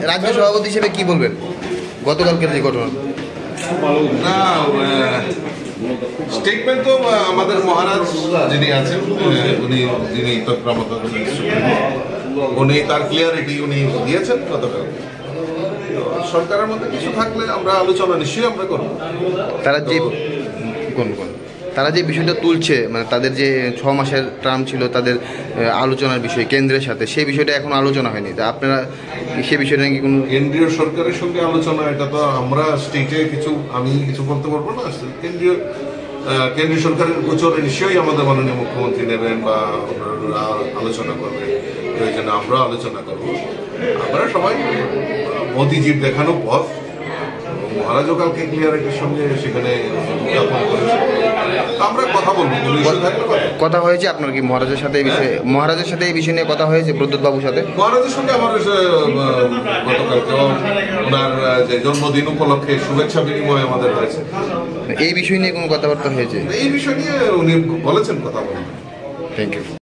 রাজ্য সভাপতি হিসেবে কি বলবেন গতকালকের যে ঘটনা? না, স্টেটমেন্ট তো আমাদের মহারাজ যিনি আছেন যিনি উনি তার ক্লিয়ারিটি উনি দিয়েছেন গতকাল। সরকারের মধ্যে কিছু থাকলে আমরা আলোচনা নিশ্চয়ই আমরা করব। তারা যে বিষয়টা তুলছে, মানে তাদের যে 6 মাসের টার্ম ছিল তাদের আলোচনার বিষয় কেন্দ্রের সাথে, সেই বিষয়টা এখন আলোচনা হয়নি। তা আপনারা সেই বিষয়টা কি কোনো কেন্দ্রীয় সরকারের সঙ্গে আলোচনা, এটা তো আমরা স্টেটে আমি কিছু বলতে পারবো না। কেন্দ্রীয় সরকারের গোচরে নিশ্চয়ই আমাদের মাননীয় মুখ্যমন্ত্রী নেবেন বা আলোচনা করবেন, প্রয়োজনে আমরা আলোচনা করব। আমরা সবাই মোদিজির দেখানো পথ, মহারাজও কালকে ক্লিয়ারিটির সঙ্গে সেখানে আমরা কথা বলবো। কথা হয়েছে আপনার কি মহারাজের সাথে এই বিষয় নিয়ে কথা হয়েছে? প্রদ্যোৎ বাবুর সাথে মহারাজের সঙ্গে আমার গতকালকে ওনার যে জন্মদিন উপলক্ষে শুভেচ্ছা বিনিময় আমাদের হয়েছে। এই বিষয় নিয়ে কোনো কথাবার্তা হয়েছে? এই বিষয় নিয়ে উনি বলেছেন কথা বলবেন। Thank you.